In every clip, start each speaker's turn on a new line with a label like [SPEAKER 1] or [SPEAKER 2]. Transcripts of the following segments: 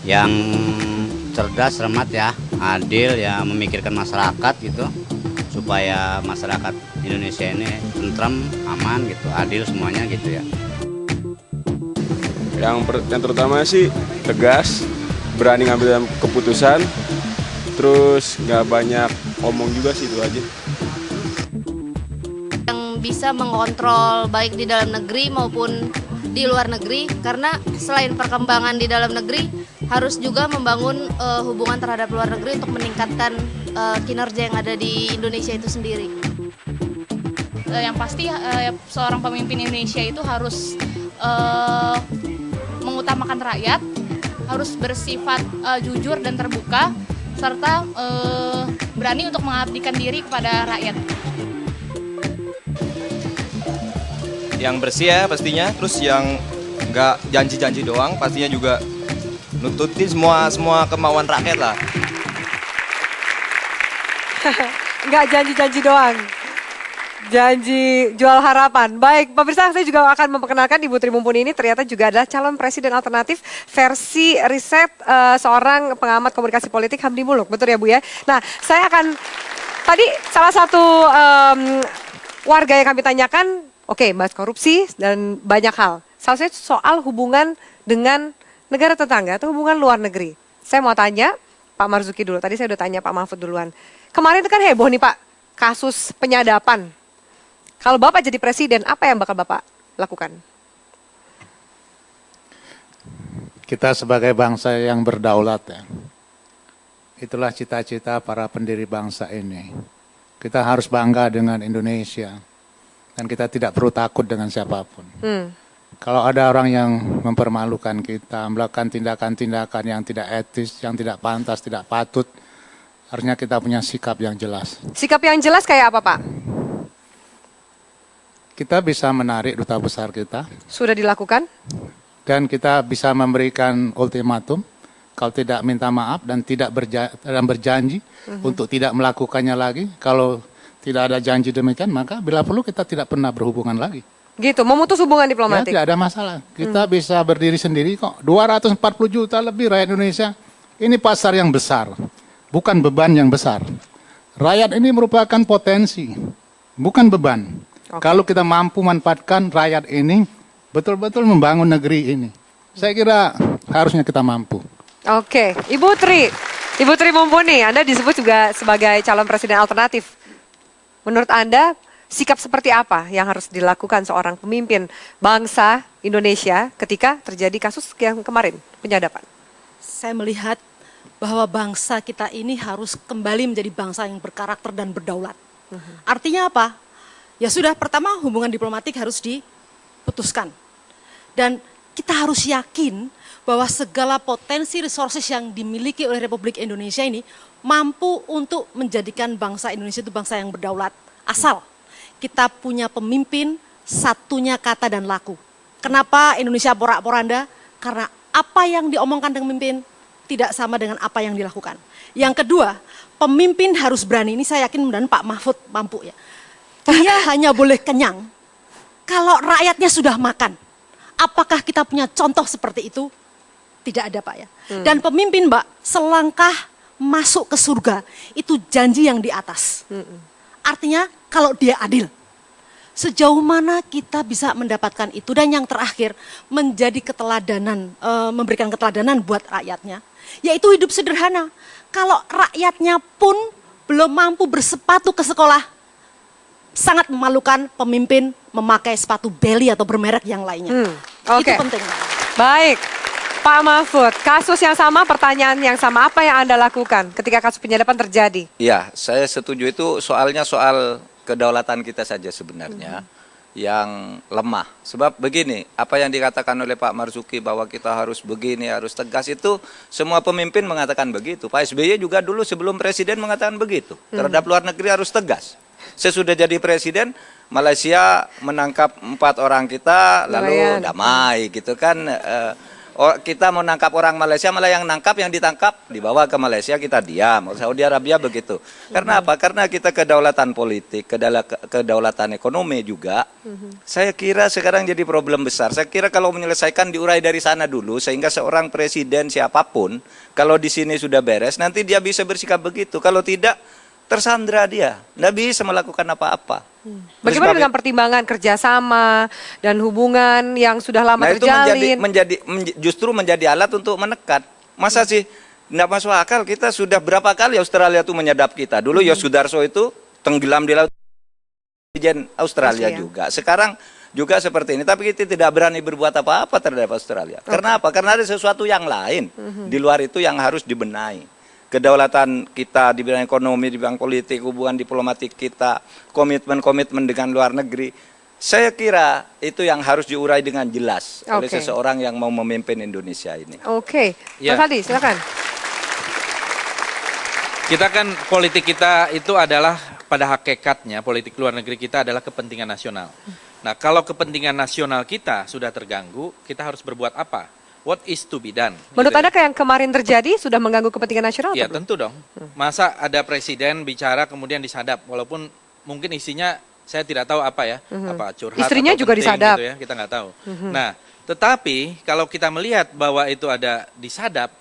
[SPEAKER 1] yang cerdas, cermat ya, adil ya, memikirkan masyarakat gitu, supaya masyarakat Indonesia ini tentram, aman gitu, adil semuanya gitu ya.
[SPEAKER 2] Yang terutama sih tegas, berani ngambil keputusan, terus nggak banyak omong juga sih, itu aja.
[SPEAKER 3] Yang bisa mengontrol baik di dalam negeri maupun di luar negeri, karena selain perkembangan di dalam negeri harus juga membangun hubungan terhadap luar negeri untuk meningkatkan kinerja yang ada di Indonesia itu sendiri.
[SPEAKER 4] Yang pasti seorang pemimpin Indonesia itu harus mengutamakan rakyat, harus bersifat jujur dan terbuka, serta berani untuk mengabdikan diri kepada rakyat.
[SPEAKER 5] Yang bersih ya pastinya, terus yang nggak janji-janji doang, pastinya juga nututin semua kemauan rakyat lah.
[SPEAKER 6] Nggak janji-janji doang, janji jual harapan. Baik, pemirsa, saya juga akan memperkenalkan Ibu Tri Mumpuni ini ternyata juga adalah calon presiden alternatif versi riset seorang pengamat komunikasi politik Hamdi Muluk. Betul ya Bu ya? Nah, saya akan, tadi salah satu warga yang kami tanyakan, oke, bahas korupsi dan banyak hal. Salah satu soal hubungan dengan negara tetangga atau hubungan luar negeri. Saya mau tanya Pak Marzuki dulu, tadi saya udah tanya Pak Mahfud duluan. Kemarin itu kan heboh nih Pak, kasus penyadapan. Kalau Bapak jadi presiden, apa yang bakal Bapak lakukan?
[SPEAKER 7] Kita sebagai bangsa yang berdaulat ya, itulah cita-cita para pendiri bangsa ini. Kita harus bangga dengan Indonesia dan kita tidak perlu takut dengan siapapun. Kalau ada orang yang mempermalukan kita, melakukan tindakan-tindakan yang tidak etis, yang tidak pantas, tidak patut, harusnya kita punya sikap yang jelas.
[SPEAKER 6] Sikap yang jelas kayak apa Pak?
[SPEAKER 7] Kita bisa menarik duta besar kita.
[SPEAKER 6] Sudah dilakukan?
[SPEAKER 7] Dan kita bisa memberikan ultimatum, kalau tidak minta maaf dan tidak berjanji untuk tidak melakukannya lagi. Kalau tidak ada janji demikian, maka bila perlu kita tidak pernah berhubungan lagi.
[SPEAKER 6] Gitu, memutus hubungan diplomatik?
[SPEAKER 7] Ya, tidak ada masalah. Kita bisa berdiri sendiri kok. 240 juta lebih rakyat Indonesia. Ini pasar yang besar, bukan beban yang besar. Rakyat ini merupakan potensi, bukan beban. Kalau kita mampu manfaatkan rakyat ini, betul-betul membangun negeri ini. Saya kira harusnya kita mampu.
[SPEAKER 6] Oke, Ibu Tri Mumpuni, Anda disebut juga sebagai calon presiden alternatif. Menurut Anda, sikap seperti apa yang harus dilakukan seorang pemimpin bangsa Indonesia ketika terjadi kasus yang kemarin, penyadapan?
[SPEAKER 8] Saya melihat bahwa bangsa kita ini harus kembali menjadi bangsa yang berkarakter dan berdaulat. Artinya apa? Ya sudah, pertama hubungan diplomatik harus diputuskan. Dan kita harus yakin bahwa segala potensi resources yang dimiliki oleh Republik Indonesia ini mampu untuk menjadikan bangsa Indonesia itu bangsa yang berdaulat. Asal kita punya pemimpin satunya kata dan laku. Kenapa Indonesia porak-poranda? Karena apa yang diomongkan dengan pemimpin tidak sama dengan apa yang dilakukan. Yang kedua, pemimpin harus berani. Ini saya yakin mudah-mudahan Pak Mahfud mampu ya. Dia hanya boleh kenyang kalau rakyatnya sudah makan. Apakah kita punya contoh seperti itu? Tidak ada Pak ya. Dan pemimpin Mbak, selangkah masuk ke surga, itu janji yang di atas. Artinya kalau dia adil. Sejauh mana kita bisa mendapatkan itu. Dan yang terakhir, menjadi keteladanan, memberikan keteladanan buat rakyatnya. Yaitu hidup sederhana. Kalau rakyatnya pun belum mampu bersepatu ke sekolah, sangat memalukan pemimpin memakai sepatu Belly atau bermerek yang lainnya. Itu penting.
[SPEAKER 6] Baik, Pak Mahfud, kasus yang sama, pertanyaan yang sama, apa yang Anda lakukan ketika kasus penyadapan terjadi?
[SPEAKER 5] Ya, saya setuju itu soalnya soal kedaulatan kita saja sebenarnya yang lemah. Sebab begini, apa yang dikatakan oleh Pak Marzuki bahwa kita harus begini, harus tegas itu semua pemimpin mengatakan begitu. Pak SBY juga dulu sebelum presiden mengatakan begitu. Terhadap luar negeri harus tegas. Sesudah jadi presiden, Malaysia menangkap 4 orang kita lalu damai gitu kan. kita mau nangkap orang Malaysia, malah yang nangkap, yang ditangkap dibawa ke Malaysia, kita diam. Saudi Arabia begitu. Karena apa? Karena kita kedaulatan politik, kedaulatan ekonomi juga. Saya kira sekarang jadi problem besar. Saya kira kalau menyelesaikan diurai dari sana dulu, sehingga seorang presiden siapapun, kalau di sini sudah beres, nanti dia bisa bersikap begitu. Kalau tidak, tersandra dia, nggak bisa melakukan apa-apa.
[SPEAKER 6] Bagaimana dengan pertimbangan kerjasama dan hubungan yang sudah lama terjalin?
[SPEAKER 5] Itu justru menjadi alat untuk menekan. Masa sih nggak masuk akal, kita sudah berapa kali Australia itu menyadap kita. Dulu Yos Sudarso itu tenggelam di laut, Presiden Australia juga. Sekarang juga seperti ini, tapi kita tidak berani berbuat apa-apa terhadap Australia. Karena apa? Karena ada sesuatu yang lain di luar itu yang harus dibenahi. Kedaulatan kita di bidang ekonomi, di bidang politik, hubungan diplomatik kita, komitmen-komitmen dengan luar negeri. Saya kira itu yang harus diurai dengan jelas oleh seseorang yang mau memimpin Indonesia ini.
[SPEAKER 6] Oke, Mas Aldi, silakan.
[SPEAKER 9] Kita kan politik kita itu adalah pada hakikatnya politik luar negeri kita adalah kepentingan nasional. Nah, kalau kepentingan nasional kita sudah terganggu, kita harus berbuat apa? What is to be done?
[SPEAKER 6] Menurut Anda yang kemarin terjadi sudah mengganggu kepentingan nasional?
[SPEAKER 9] Ya tentu dong. Masa ada presiden bicara kemudian disadap, walaupun mungkin isinya saya tidak tahu apa ya, apa curhat
[SPEAKER 6] istrinya
[SPEAKER 9] atau
[SPEAKER 6] juga
[SPEAKER 9] penting
[SPEAKER 6] disadap
[SPEAKER 9] gitu ya, kita nggak tahu. Nah, tetapi kalau kita melihat bahwa itu ada disadap,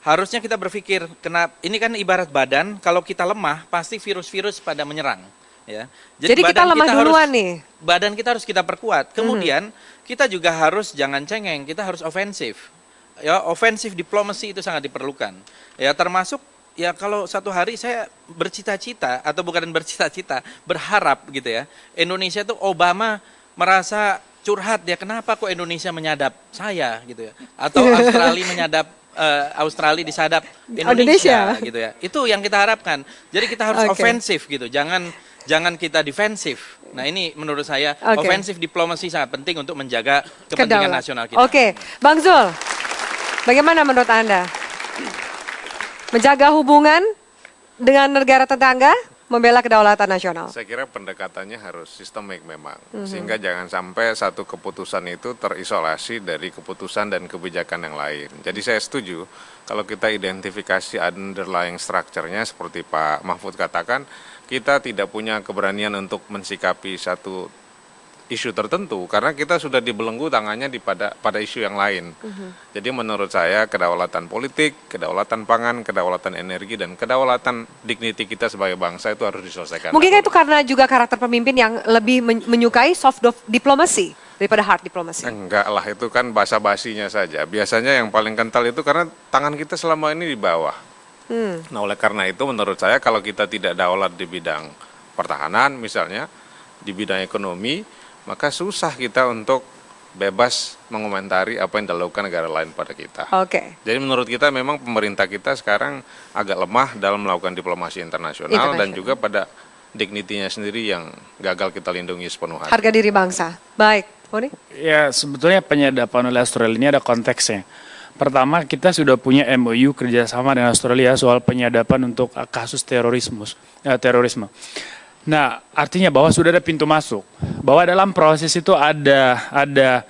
[SPEAKER 9] harusnya kita berpikir, kenapa ini kan ibarat badan, kalau kita lemah pasti virus-virus pada menyerang. Ya.
[SPEAKER 6] Jadi kita lemah duluan nih.
[SPEAKER 9] Badan kita harus kita perkuat. Kemudian kita juga harus jangan cengeng, kita harus ofensif. Ya, ofensif diplomasi itu sangat diperlukan. Ya, termasuk ya kalau satu hari saya bercita-cita atau bukan bercita-cita, berharap gitu ya. Indonesia itu Obama merasa curhat dia, kenapa kok Indonesia menyadap saya gitu ya. Atau Australia menyadap Australia disadap Indonesia gitu ya. Itu yang kita harapkan. Jadi kita harus ofensif gitu. Jangan kita defensif. Nah ini menurut saya ofensif diplomasi sangat penting untuk menjaga kepentingan nasional kita.
[SPEAKER 6] Oke, Bang Zul, bagaimana menurut Anda? Menjaga hubungan dengan negara tetangga, membela kedaulatan nasional.
[SPEAKER 10] Saya kira pendekatannya harus sistemik memang. Sehingga jangan sampai satu keputusan itu terisolasi dari keputusan dan kebijakan yang lain. Jadi saya setuju kalau kita identifikasi underlying structure-nya seperti Pak Mahfud katakan, kita tidak punya keberanian untuk mensikapi satu isu tertentu karena kita sudah dibelenggu tangannya pada isu yang lain. Jadi menurut saya kedaulatan politik, kedaulatan pangan, kedaulatan energi dan kedaulatan dignity kita sebagai bangsa itu harus diselesaikan.
[SPEAKER 6] Mungkin itu karena juga karakter pemimpin yang lebih menyukai soft diplomacy daripada hard diplomacy.
[SPEAKER 10] Enggak lah, itu kan basa-basinya saja. Biasanya yang paling kental itu karena tangan kita selama ini di bawah. Nah oleh karena itu menurut saya kalau kita tidak daulat di bidang pertahanan misalnya, di bidang ekonomi, maka susah kita untuk bebas mengomentari apa yang dilakukan negara lain pada kita. Jadi menurut kita memang pemerintah kita sekarang agak lemah dalam melakukan diplomasi internasional. Dan juga pada dignity-nya sendiri yang gagal kita lindungi sepenuh hati.
[SPEAKER 6] Harga diri bangsa. Baik, Boni?
[SPEAKER 11] Ya sebetulnya penyadapan oleh Australia ini ada konteksnya. Pertama, kita sudah punya MOU kerjasama dengan Australia soal penyadapan untuk kasus terorisme. Nah, artinya bahwa sudah ada pintu masuk. Bahwa dalam proses itu ada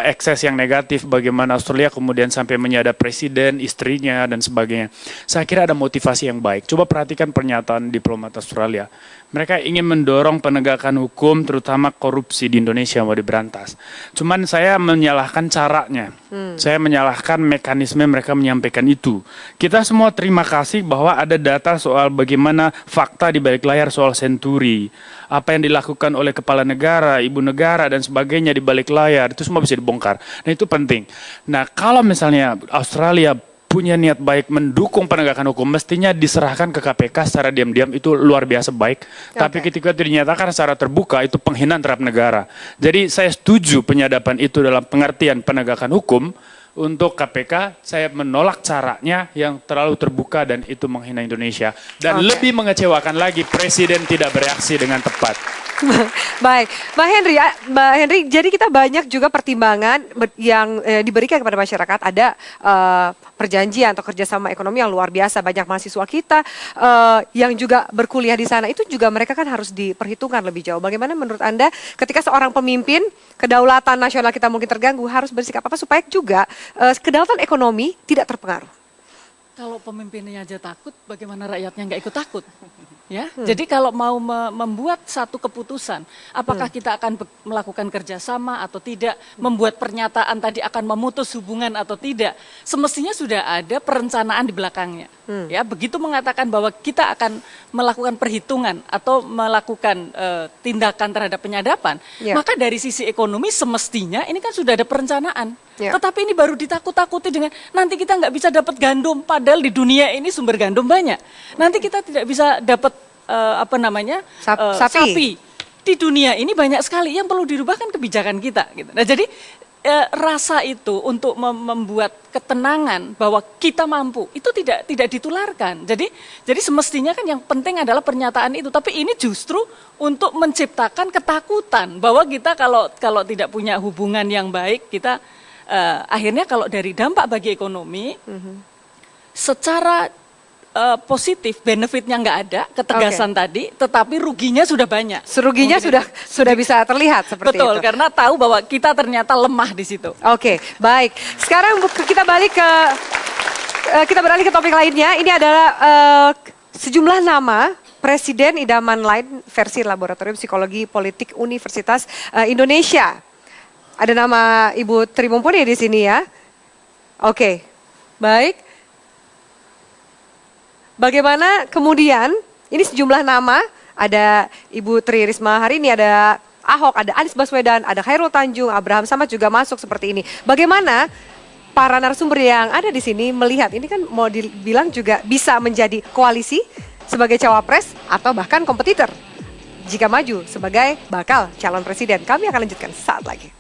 [SPEAKER 11] ekses yang negatif, bagaimana Australia kemudian sampai menyadap presiden, istrinya, dan sebagainya. Saya kira ada motivasi yang baik. Coba perhatikan pernyataan diplomat Australia. Mereka ingin mendorong penegakan hukum, terutama korupsi di Indonesia mau diberantas. Cuman saya menyalahkan caranya. Saya menyalahkan mekanisme mereka menyampaikan itu. Kita semua terima kasih bahwa ada data soal bagaimana fakta di balik layar soal Senturi. Apa yang dilakukan oleh kepala negara, ibu negara, dan sebagainya di balik layar. Itu semua bisa dibongkar. Nah itu penting. Nah kalau misalnya Australia punya niat baik mendukung penegakan hukum, mestinya diserahkan ke KPK secara diam-diam, itu luar biasa baik. Tapi ketika itu dinyatakan secara terbuka, itu penghinaan terhadap negara. Jadi saya setuju penyadapan itu dalam pengertian penegakan hukum. Untuk KPK, saya menolak caranya yang terlalu terbuka dan itu menghina Indonesia. Dan lebih mengecewakan lagi, Presiden tidak bereaksi dengan tepat.
[SPEAKER 6] Baik, Mbak Henry, jadi kita banyak juga pertimbangan yang diberikan kepada masyarakat. Ada perjanjian atau kerjasama ekonomi yang luar biasa. Banyak mahasiswa kita yang juga berkuliah di sana, itu juga mereka kan harus diperhitungkan lebih jauh. Bagaimana menurut Anda ketika seorang pemimpin, kedaulatan nasional kita mungkin terganggu, harus bersikap apa supaya juga kedaulatan ekonomi tidak terpengaruh?
[SPEAKER 12] Kalau pemimpinnya aja takut, bagaimana rakyatnya nggak ikut takut? Ya, jadi kalau mau membuat satu keputusan, apakah kita akan melakukan kerjasama atau tidak, membuat pernyataan tadi akan memutus hubungan atau tidak, semestinya sudah ada perencanaan di belakangnya. Ya, begitu mengatakan bahwa kita akan melakukan perhitungan atau melakukan tindakan terhadap penyadapan, maka dari sisi ekonomi semestinya ini kan sudah ada perencanaan. Tetapi ini baru ditakut-takuti dengan nanti kita nggak bisa dapat gandum, padahal di dunia ini sumber gandum banyak. Nanti kita tidak bisa dapat sapi. Di dunia ini banyak sekali yang perlu dirubah kan kebijakan kita. Gitu. Nah jadi rasa itu untuk membuat ketenangan bahwa kita mampu itu tidak ditularkan. Jadi semestinya kan yang penting adalah pernyataan itu. Tapi ini justru untuk menciptakan ketakutan bahwa kita kalau tidak punya hubungan yang baik kita akhirnya kalau dari dampak bagi ekonomi, secara positif benefitnya nggak ada, ketegasan tadi, tetapi ruginya sudah banyak.
[SPEAKER 6] Ruginya sudah bisa terlihat seperti itu.
[SPEAKER 12] Betul, karena tahu bahwa kita ternyata lemah di situ.
[SPEAKER 6] Oke, baik. Sekarang kita beralih ke topik lainnya. Ini adalah sejumlah nama presiden idaman lain versi Laboratorium Psikologi Politik Universitas Indonesia. Ada nama Ibu Tri Mumpuni di sini ya. Oke, baik. Bagaimana kemudian, ini sejumlah nama, ada Ibu Tri Risma hari ini, ada Ahok, ada Anies Baswedan, ada Khairul Tanjung, Abraham Samad juga masuk seperti ini. Bagaimana para narasumber yang ada di sini melihat, ini kan mau dibilang juga bisa menjadi koalisi sebagai cawapres atau bahkan kompetitor jika maju sebagai bakal calon presiden. Kami akan lanjutkan saat lagi.